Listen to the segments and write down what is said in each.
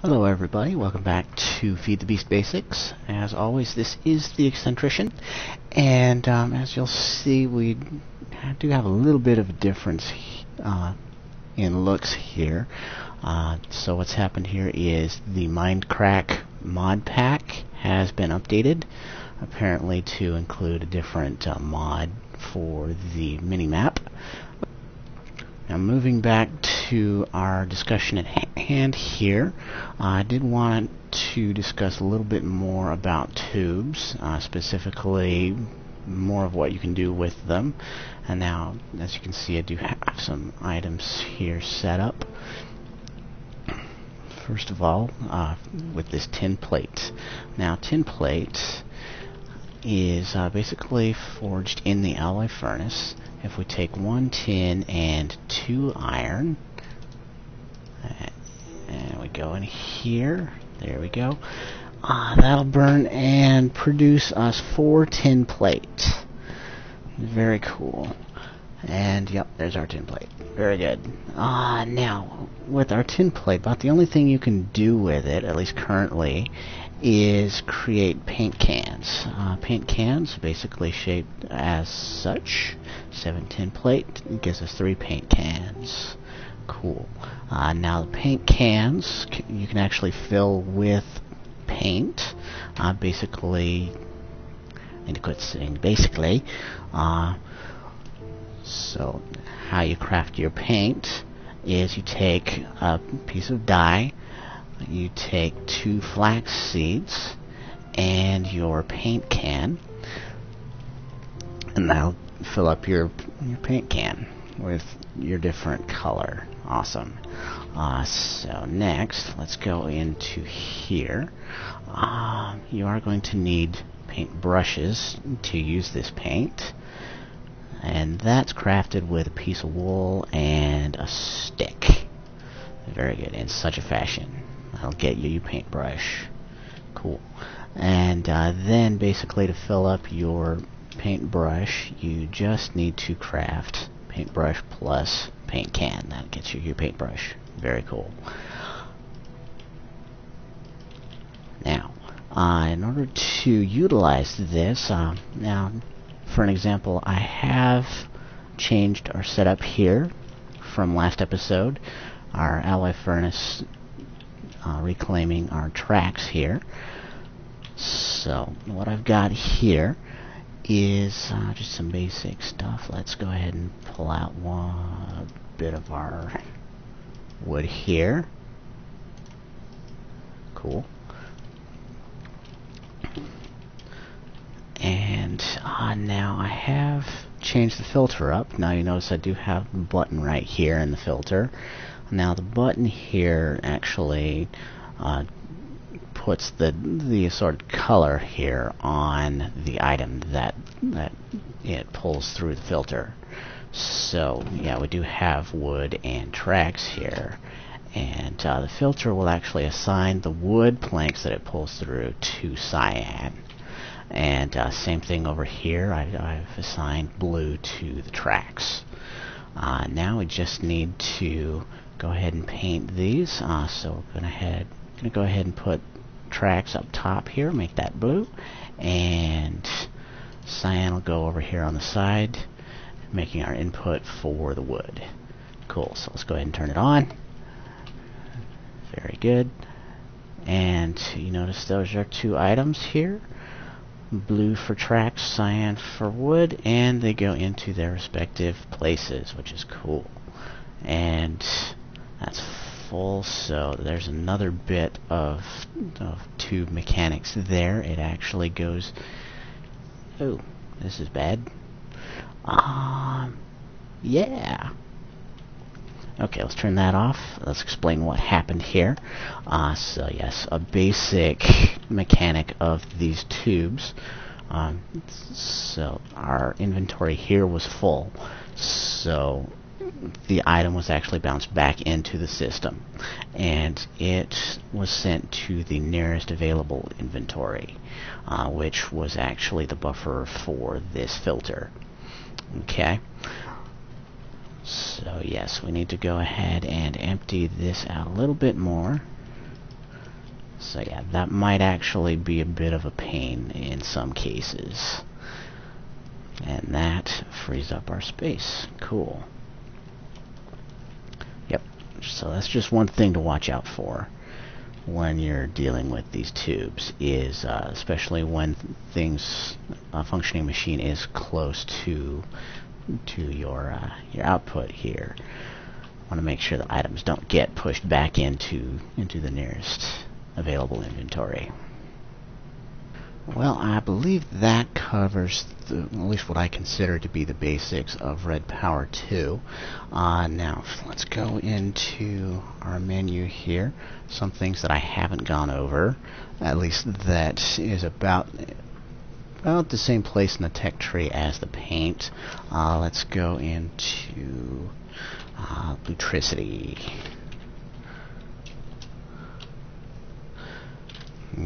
Hello everybody, welcome back to Feed the Beast Basics. As always, this is the Eccentrician, and as you'll see, we do have a little bit of a difference in looks here. So what's happened here is the Mindcrack mod pack has been updated, apparently to include a different mod for the mini-map. Now moving back to our discussion at hand here, I did want to discuss a little bit more about tubes, specifically more of what you can do with them. And now, as you can see, I do have some items here set up. First of all, with this Tinplate. Now, Tinplate is basically forged in the alloy furnace. If we take 1 tin and 2 iron, and we go in here, there we go, that'll burn and produce us 4 tin plates. Very cool. And yep, there's our tin plate. Very good. Now, with our tin plate, about the only thing you can do with it, at least currently, is create paint cans. Paint cans basically shaped as such. 7 tin plate gives us 3 paint cans. Cool. Now the paint cans you can actually fill with paint. Basically, I need to quit saying basically. So how you craft your paint is you take a piece of dye, you take 2 flax seeds and your paint can, and that'll fill up your paint can with your different color. Awesome. So next, let's go into here. You are going to need paint brushes to use this paint, and that's crafted with a piece of wool and a stick. Very good, in such a fashion. I'll get you your paintbrush. Cool. And then basically to fill up your paintbrush, you just need to craft paintbrush plus paint can. That gets you your paintbrush. Very cool. Now, in order to utilize this, now for an example, I have changed our setup here from last episode. Our alloy furnace reclaiming our tracks here. So what I've got here is just some basic stuff. Let's go ahead and pull out one bit of our wood here. Cool. And now I have changed the filter up. Now you notice I do have a button right here in the filter. Now the button here actually puts the assorted color here on the item that it pulls through the filter. So yeah, we do have wood and tracks here, and the filter will actually assign the wood planks that it pulls through to cyan. And same thing over here, I've assigned blue to the tracks. Now we just need to go ahead and paint these. So we're gonna go ahead and put tracks up top here, make that blue, and cyan will go over here on the side, making our input for the wood. Cool. So let's go ahead and turn it on. Very good. And you notice those are 2 items here. Blue for tracks, cyan for wood, and they go into their respective places, which is cool. And that's full, so there's another bit of tube mechanics there. It actually goes... Oh, this is bad. Yeah. Okay, let's turn that off. Let's explain what happened here. So yes, a basic mechanic of these tubes. So our inventory here was full, so the item was actually bounced back into the system, and it was sent to the nearest available inventory, which was actually the buffer for this filter. Okay. So yes, we need to go ahead and empty this out a little bit more. So yeah, that might actually be a bit of a pain in some cases. And that frees up our space. Cool. Yep, so that's just one thing to watch out for when you're dealing with these tubes, is especially when a functioning machine is close to your output here. Want to make sure that items don't get pushed back into the nearest available inventory. Well, I believe that covers at least what I consider to be the basics of Red Power 2. Now, let's go into our menu here. Some things that I haven't gone over, at least that is about the same place in the tech tree as the paint. Let's go into Tricity.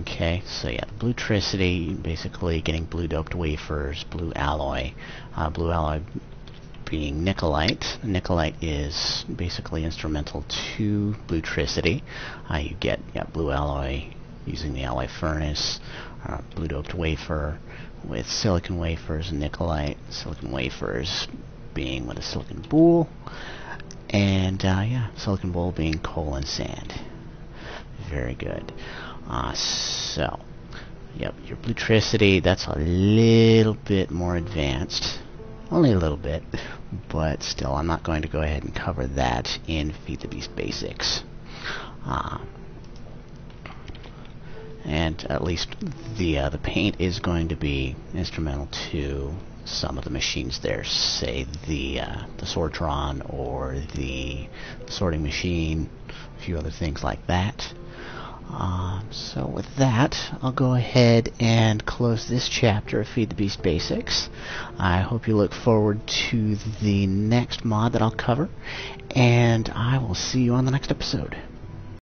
Okay, so yeah, Tricity, basically getting blue doped wafers, blue alloy being nickelite. Nickelite is basically instrumental to Tricity. You get blue alloy using the alloy furnace, blue doped wafer with silicon wafers and nickelite, silicon wafers being with a silicon boule, and silicon boule being coal and sand. Very good. So, yep, your Tricity, that's a little bit more advanced. Only a little bit, but still, I'm not going to go ahead and cover that in FTB Basics. And at least the paint is going to be instrumental to some of the machines there, say the Sortron or the sorting machine, a few other things like that. So with that, I'll go ahead and close this chapter of FTB Basics. I hope you look forward to the next mod that I'll cover, and I will see you on the next episode.